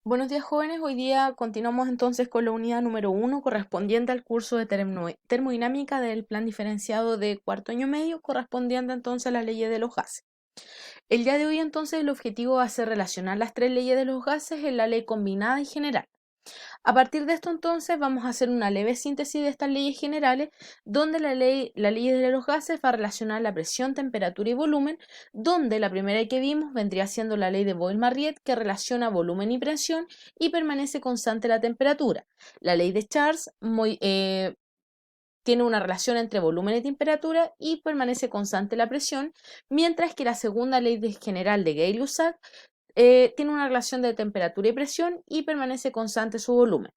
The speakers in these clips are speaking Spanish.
Buenos días, jóvenes. Hoy día continuamos entonces con la unidad número 1 correspondiente al curso de termodinámica del plan diferenciado de cuarto año medio, correspondiente entonces a las leyes de los gases. El día de hoy entonces el objetivo va a ser relacionar las tres leyes de los gases en la ley combinada y general. A partir de esto entonces vamos a hacer una leve síntesis de estas leyes generales, donde la ley de los gases va a relacionar la presión, temperatura y volumen, donde la primera que vimos vendría siendo la ley de Boyle-Marriott, que relaciona volumen y presión y permanece constante la temperatura. La ley de Charles tiene una relación entre volumen y temperatura y permanece constante la presión, mientras que la segunda ley general de Gay-Lussac tiene una relación de temperatura y presión y permanece constante su volumen.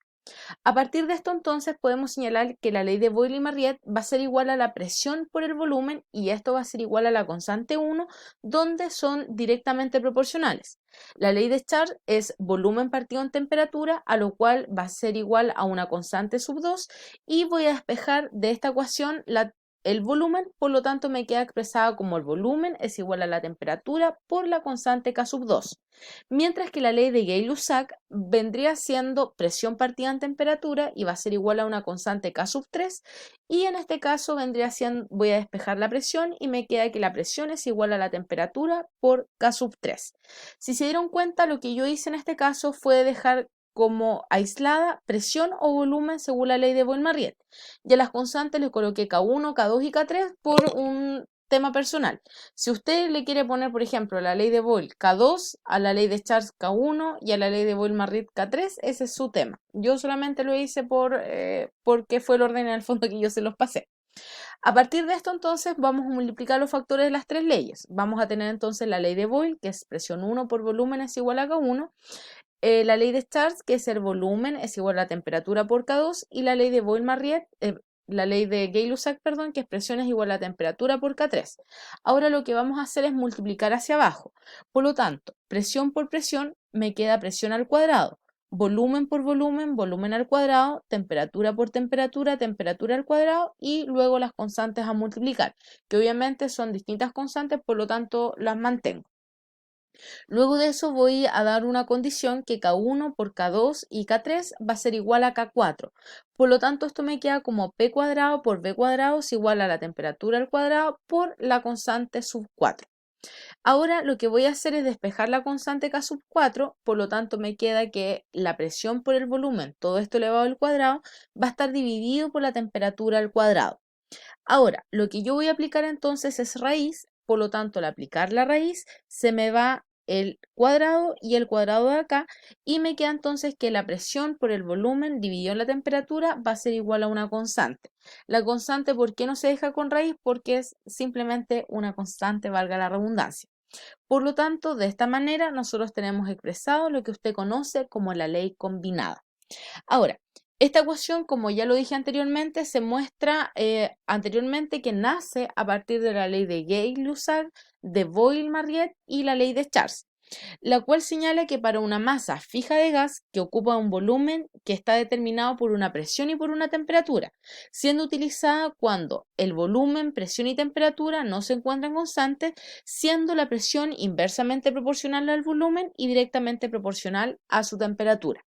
A partir de esto entonces podemos señalar que la ley de Boyle-Marriott va a ser igual a la presión por el volumen y esto va a ser igual a la constante 1, donde son directamente proporcionales. La ley de Charles es volumen partido en temperatura, a lo cual va a ser igual a una constante sub 2 y voy a despejar de esta ecuación el volumen, por lo tanto me queda expresado como el volumen es igual a la temperatura por la constante K sub 2. Mientras que la ley de Gay-Lussac vendría siendo presión partida en temperatura y va a ser igual a una constante K sub 3 y en este caso vendría siendo, voy a despejar la presión y me queda que la presión es igual a la temperatura por K sub 3. Si se dieron cuenta, lo que yo hice en este caso fue dejar como aislada presión o volumen según la ley de Boyle-Marriott. Y a las constantes le coloqué K1, K2 y K3 por un tema personal. Si usted le quiere poner, por ejemplo, la ley de Boyle K2, a la ley de Charles K1 y a la ley de Boyle-Marriott K3, ese es su tema. Yo solamente lo hice porque fue el orden en el fondo que yo se los pasé. A partir de esto entonces vamos a multiplicar los factores de las tres leyes. Vamos a tener entonces la ley de Boyle, que es presión 1 por volumen es igual a K1, la ley de Charles, que es el volumen es igual a la temperatura por K2, y la ley de Boyle-Marriott, la ley de Gay-Lussac, perdón, que es presión es igual a la temperatura por K3. Ahora lo que vamos a hacer es multiplicar hacia abajo. Por lo tanto, presión por presión me queda presión al cuadrado. Volumen por volumen, volumen al cuadrado, temperatura por temperatura, temperatura al cuadrado y luego las constantes a multiplicar, que obviamente son distintas constantes, por lo tanto las mantengo. Luego de eso voy a dar una condición que K1 por K2 y K3 va a ser igual a K4. Por lo tanto, esto me queda como P cuadrado por B cuadrado es igual a la temperatura al cuadrado por la constante sub 4. Ahora lo que voy a hacer es despejar la constante K sub 4, por lo tanto me queda que la presión por el volumen, todo esto elevado al cuadrado, va a estar dividido por la temperatura al cuadrado. Ahora, lo que yo voy a aplicar entonces es raíz, por lo tanto, al aplicar la raíz, se me va el cuadrado y el cuadrado de acá, y me queda entonces que la presión por el volumen dividido en la temperatura va a ser igual a una constante. La constante, ¿por qué no se deja con raíz? Porque es simplemente una constante, valga la redundancia. Por lo tanto, de esta manera nosotros tenemos expresado lo que usted conoce como la ley combinada. Ahora, esta ecuación, como ya lo dije anteriormente, se muestra anteriormente que nace a partir de la ley de Gay-Lussac, de Boyle-Marriott y la ley de Charles, la cual señala que para una masa fija de gas que ocupa un volumen que está determinado por una presión y por una temperatura, siendo utilizada cuando el volumen, presión y temperatura no se encuentran constantes, siendo la presión inversamente proporcional al volumen y directamente proporcional a su temperatura.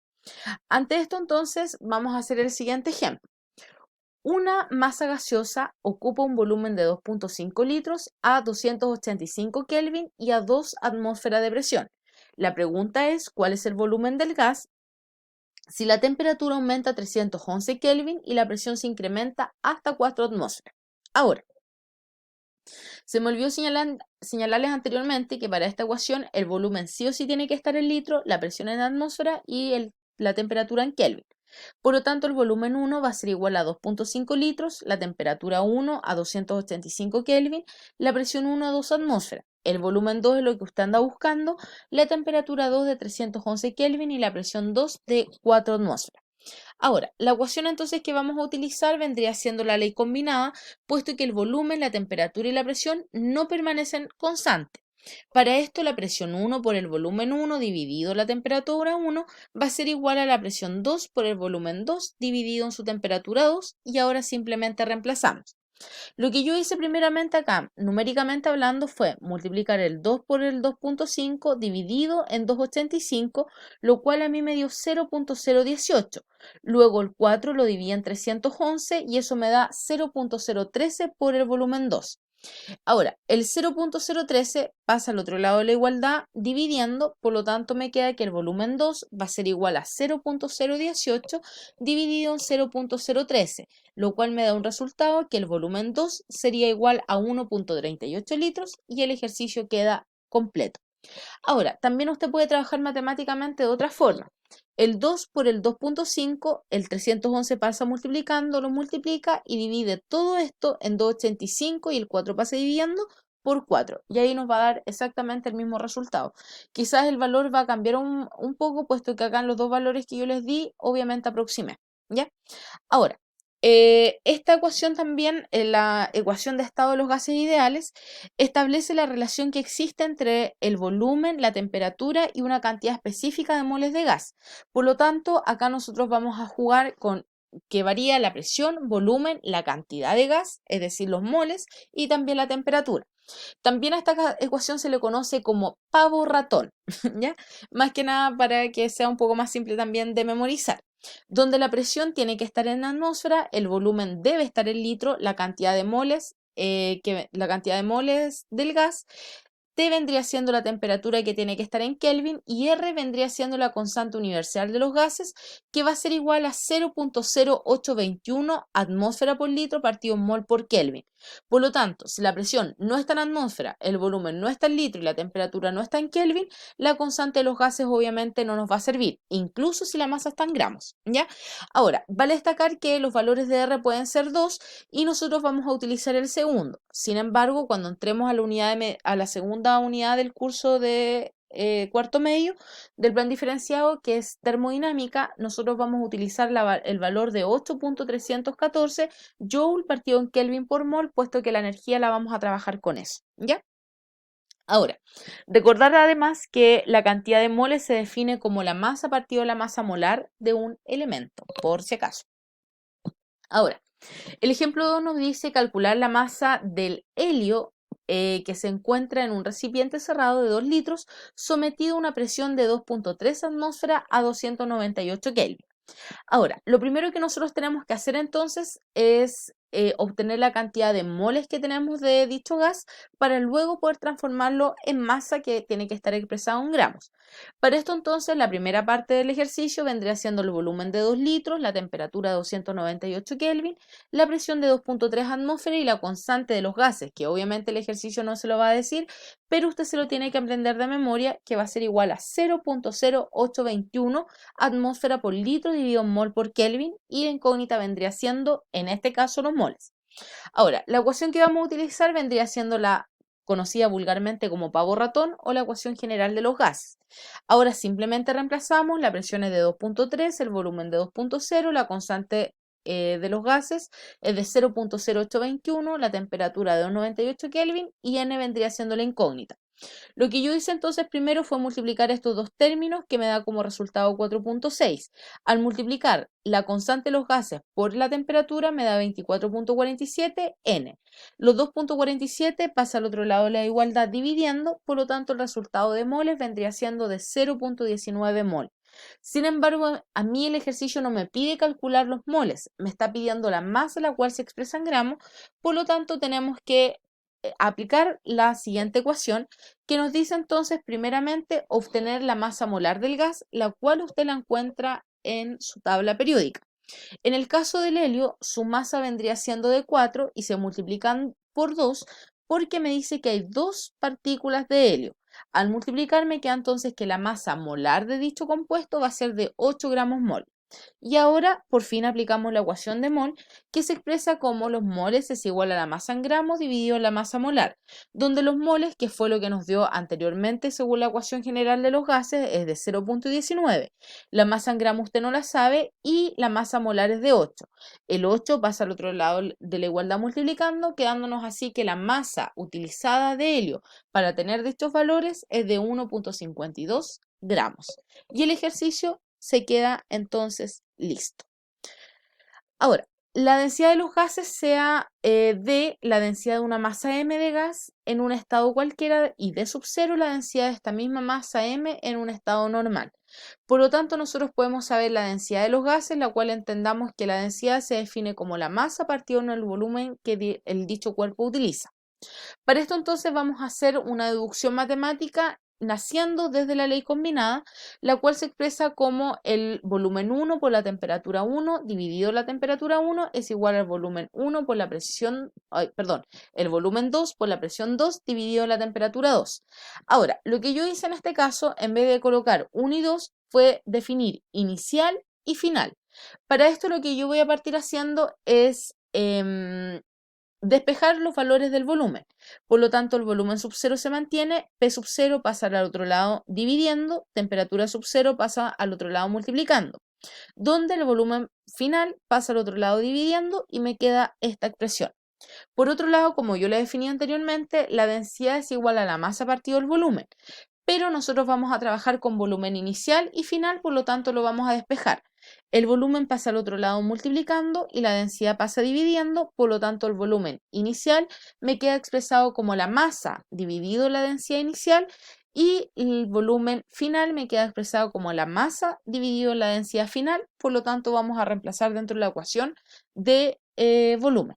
Ante esto, entonces, vamos a hacer el siguiente ejemplo. Una masa gaseosa ocupa un volumen de 2.5 litros a 285 Kelvin y a 2 atmósferas de presión. La pregunta es, ¿cuál es el volumen del gas si la temperatura aumenta a 311 Kelvin y la presión se incrementa hasta 4 atmósferas? Ahora, se me olvidó señalarles anteriormente que para esta ecuación el volumen sí o sí tiene que estar en litro, la presión en atmósfera y la temperatura en Kelvin. Por lo tanto, el volumen 1 va a ser igual a 2.5 litros, la temperatura 1 a 285 Kelvin, la presión 1 a 2 atmósferas. El volumen 2 es lo que usted anda buscando, la temperatura 2 de 311 Kelvin y la presión 2 de 4 atmósferas. Ahora, la ecuación entonces que vamos a utilizar vendría siendo la ley combinada, puesto que el volumen, la temperatura y la presión no permanecen constantes. Para esto, la presión 1 por el volumen 1 dividido la temperatura 1 va a ser igual a la presión 2 por el volumen 2 dividido en su temperatura 2 y ahora simplemente reemplazamos. Lo que yo hice primeramente acá, numéricamente hablando, fue multiplicar el 2 por el 2.5 dividido en 285, lo cual a mí me dio 0.018. Luego el 4 lo dividí en 311 y eso me da 0.013 por el volumen 2. Ahora, el 0.013 pasa al otro lado de la igualdad dividiendo, por lo tanto me queda que el volumen 2 va a ser igual a 0.018 dividido en 0.013, lo cual me da un resultado que el volumen 2 sería igual a 1.38 litros y el ejercicio queda completo. Ahora, también usted puede trabajar matemáticamente de otra forma. El 2 por el 2.5, el 311 pasa multiplicando, lo multiplica y divide todo esto en 285 y el 4 pasa dividiendo por 4. Y ahí nos va a dar exactamente el mismo resultado. Quizás el valor va a cambiar un poco, puesto que acá en los dos valores que yo les di, obviamente aproximé. ¿Ya? Ahora, esta ecuación también, la ecuación de estado de los gases ideales, establece la relación que existe entre el volumen, la temperatura y una cantidad específica de moles de gas. Por lo tanto, acá nosotros vamos a jugar con que varía la presión, volumen, la cantidad de gas, es decir, los moles, y también la temperatura. También a esta ecuación se le conoce como pavo ratón, ¿ya? Más que nada para que sea un poco más simple también de memorizar. Donde la presión tiene que estar en la atmósfera, el volumen debe estar en litro, la cantidad de moles, la cantidad de moles del gas, T vendría siendo la temperatura que tiene que estar en Kelvin y R vendría siendo la constante universal de los gases, que va a ser igual a 0.0821 atmósfera por litro partido en mol por Kelvin. Por lo tanto, si la presión no está en atmósfera, el volumen no está en litro y la temperatura no está en Kelvin, la constante de los gases obviamente no nos va a servir, incluso si la masa está en gramos, ¿ya? Ahora, vale destacar que los valores de R pueden ser 2 y nosotros vamos a utilizar el segundo. Sin embargo, cuando entremos a la segunda unidad del curso de cuarto medio del plan diferenciado, que es termodinámica, nosotros vamos a utilizar el valor de 8.314 joule partido en Kelvin por mol, puesto que la energía la vamos a trabajar con eso, ¿ya? Ahora, recordar además que la cantidad de moles se define como la masa partido de la masa molar de un elemento, por si acaso. Ahora, el ejemplo 2 nos dice calcular la masa del helio que se encuentra en un recipiente cerrado de 2 litros sometido a una presión de 2.3 atmósfera a 298 Kelvin. Ahora, lo primero que nosotros tenemos que hacer entonces es obtener la cantidad de moles que tenemos de dicho gas para luego poder transformarlo en masa que tiene que estar expresado en gramos. Para esto entonces la primera parte del ejercicio vendría siendo el volumen de 2 litros, la temperatura de 298 Kelvin, la presión de 2.3 atmósfera y la constante de los gases, que obviamente el ejercicio no se lo va a decir, pero usted se lo tiene que aprender de memoria, que va a ser igual a 0.0821 atmósfera por litro dividido en mol por Kelvin y la incógnita vendría siendo, en este caso, los moles. Ahora, la ecuación que vamos a utilizar vendría siendo la conocida vulgarmente como pavo ratón o la ecuación general de los gases. Ahora simplemente reemplazamos, la presión es de 2.3, el volumen de 2.0, la constante de los gases es de 0.0821, la temperatura de 298 Kelvin y n vendría siendo la incógnita. Lo que yo hice entonces primero fue multiplicar estos dos términos que me da como resultado 4.6. Al multiplicar la constante de los gases por la temperatura me da 24.47 N. Los 2.47 pasa al otro lado de la igualdad dividiendo, por lo tanto el resultado de moles vendría siendo de 0.19 mol. Sin embargo, a mí el ejercicio no me pide calcular los moles, me está pidiendo la masa la cual se expresa en gramos, por lo tanto tenemos que aplicar la siguiente ecuación que nos dice entonces primeramente obtener la masa molar del gas, la cual usted la encuentra en su tabla periódica. En el caso del helio, su masa vendría siendo de 4 y se multiplican por 2 porque me dice que hay 2 partículas de helio. Al multiplicar me queda entonces que la masa molar de dicho compuesto va a ser de 8 gramos mol. Y ahora por fin aplicamos la ecuación de mol que se expresa como los moles es igual a la masa en gramos dividido en la masa molar, donde los moles, que fue lo que nos dio anteriormente según la ecuación general de los gases, es de 0.19. La masa en gramos usted no la sabe y la masa molar es de 8. El 8 pasa al otro lado de la igualdad multiplicando, quedándonos así que la masa utilizada de helio para tener dichos valores es de 1.52 gramos. Y el ejercicio se queda entonces listo. Ahora, la densidad de los gases sea D, la densidad de una masa m de gas en un estado cualquiera, y D sub 0 la densidad de esta misma masa m en un estado normal. Por lo tanto, nosotros podemos saber la densidad de los gases, la cual entendamos que la densidad se define como la masa partido en el volumen que el dicho cuerpo utiliza. Para esto entonces vamos a hacer una deducción matemática naciendo desde la ley combinada, la cual se expresa como el volumen 1 por la temperatura 1 dividido la temperatura 1 es igual al volumen 1 por la presión, el volumen 2 por la presión 2 dividido la temperatura 2. Ahora, lo que yo hice en este caso, en vez de colocar 1 y 2, fue definir inicial y final. Para esto lo que yo voy a partir haciendo es despejar los valores del volumen. Por lo tanto, el volumen sub 0 se mantiene, P sub 0 pasa al otro lado dividiendo, temperatura sub 0 pasa al otro lado multiplicando, donde el volumen final pasa al otro lado dividiendo y me queda esta expresión. Por otro lado, como yo le definí anteriormente, la densidad es igual a la masa partido el volumen, pero nosotros vamos a trabajar con volumen inicial y final, por lo tanto lo vamos a despejar. El volumen pasa al otro lado multiplicando y la densidad pasa dividiendo, por lo tanto el volumen inicial me queda expresado como la masa dividido la densidad inicial y el volumen final me queda expresado como la masa dividido la densidad final, por lo tanto vamos a reemplazar dentro de la ecuación de volumen.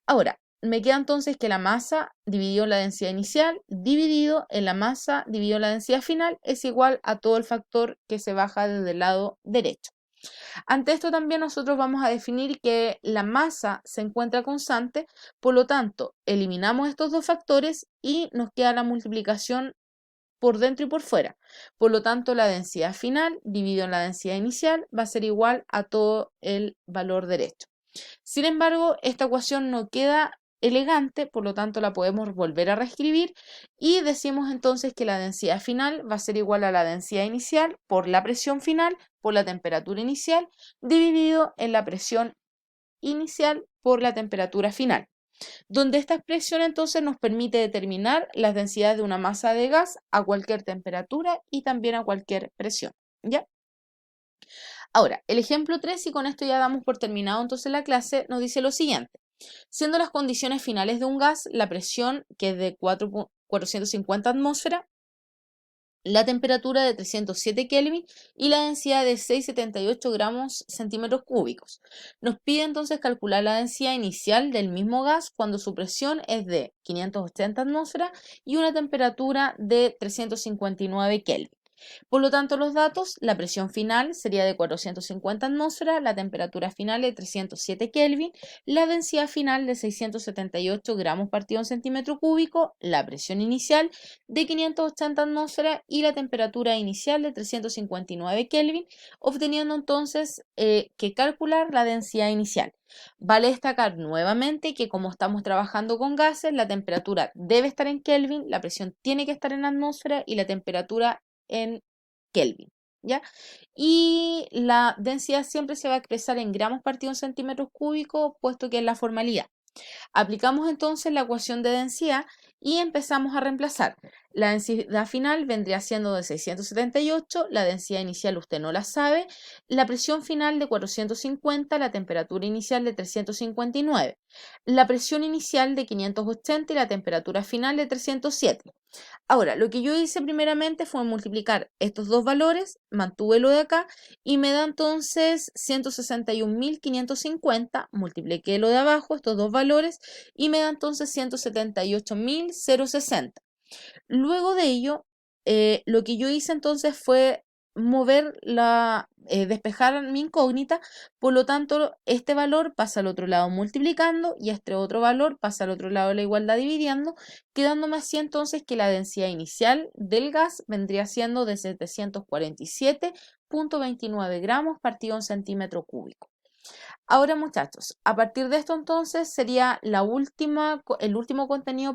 Ahora, me queda entonces que la masa dividido en la densidad inicial dividido en la masa dividido en la densidad final es igual a todo el factor que se baja desde el lado derecho. Ante esto también nosotros vamos a definir que la masa se encuentra constante, por lo tanto eliminamos estos dos factores y nos queda la multiplicación por dentro y por fuera. Por lo tanto, la densidad final dividido en la densidad inicial va a ser igual a todo el valor derecho. Sin embargo, esta ecuación no queda elegante, por lo tanto la podemos volver a reescribir y decimos entonces que la densidad final va a ser igual a la densidad inicial por la presión final por la temperatura inicial dividido en la presión inicial por la temperatura final, donde esta expresión entonces nos permite determinar las densidades de una masa de gas a cualquier temperatura y también a cualquier presión, ¿ya? Ahora, el ejemplo 3, y con esto ya damos por terminado entonces la clase, nos dice lo siguiente. Siendo las condiciones finales de un gas, la presión, que es de 450 atmósferas, la temperatura de 307 Kelvin y la densidad de 678 gramos centímetros cúbicos. Nos pide entonces calcular la densidad inicial del mismo gas cuando su presión es de 580 atmósferas y una temperatura de 359 Kelvin. Por lo tanto, los datos, la presión final sería de 450 atmósferas, la temperatura final de 307 Kelvin, la densidad final de 678 gramos partido en centímetro cúbico, la presión inicial de 580 atmósferas y la temperatura inicial de 359 Kelvin, obteniendo entonces que calcular la densidad inicial. Vale destacar nuevamente que como estamos trabajando con gases, la temperatura debe estar en Kelvin, la presión tiene que estar en atmósfera y la temperatura en Kelvin, ¿ya? Y la densidad siempre se va a expresar en gramos partido en centímetros cúbicos, puesto que es la formalidad. Aplicamos entonces la ecuación de densidad y empezamos a reemplazar. La densidad final vendría siendo de 678, la densidad inicial usted no la sabe, la presión final de 450, la temperatura inicial de 359, la presión inicial de 580 y la temperatura final de 307. Ahora, lo que yo hice primeramente fue multiplicar estos dos valores, mantuve lo de acá y me da entonces 161.550, multipliqué lo de abajo, estos dos valores, y me da entonces 178.060. Luego de ello, lo que yo hice entonces fue despejar mi incógnita, por lo tanto este valor pasa al otro lado multiplicando y este otro valor pasa al otro lado de la igualdad dividiendo, quedándome así entonces que la densidad inicial del gas vendría siendo de 747.29 gramos partido en centímetro cúbico. Ahora, muchachos, a partir de esto entonces sería el último contenido,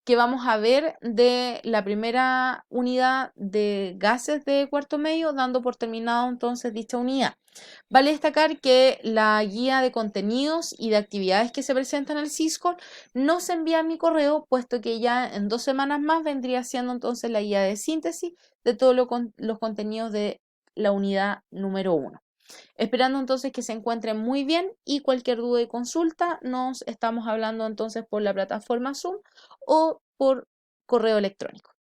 que vamos a ver de la primera unidad de gases de cuarto medio, dando por terminado entonces dicha unidad. Vale destacar que la guía de contenidos y de actividades que se presentan en el Siscol no se envía a mi correo, puesto que ya en 2 semanas más vendría siendo entonces la guía de síntesis de todos los contenidos de la unidad número 1. Esperando entonces que se encuentren muy bien y cualquier duda y consulta nos estamos hablando entonces por la plataforma Zoom o por correo electrónico.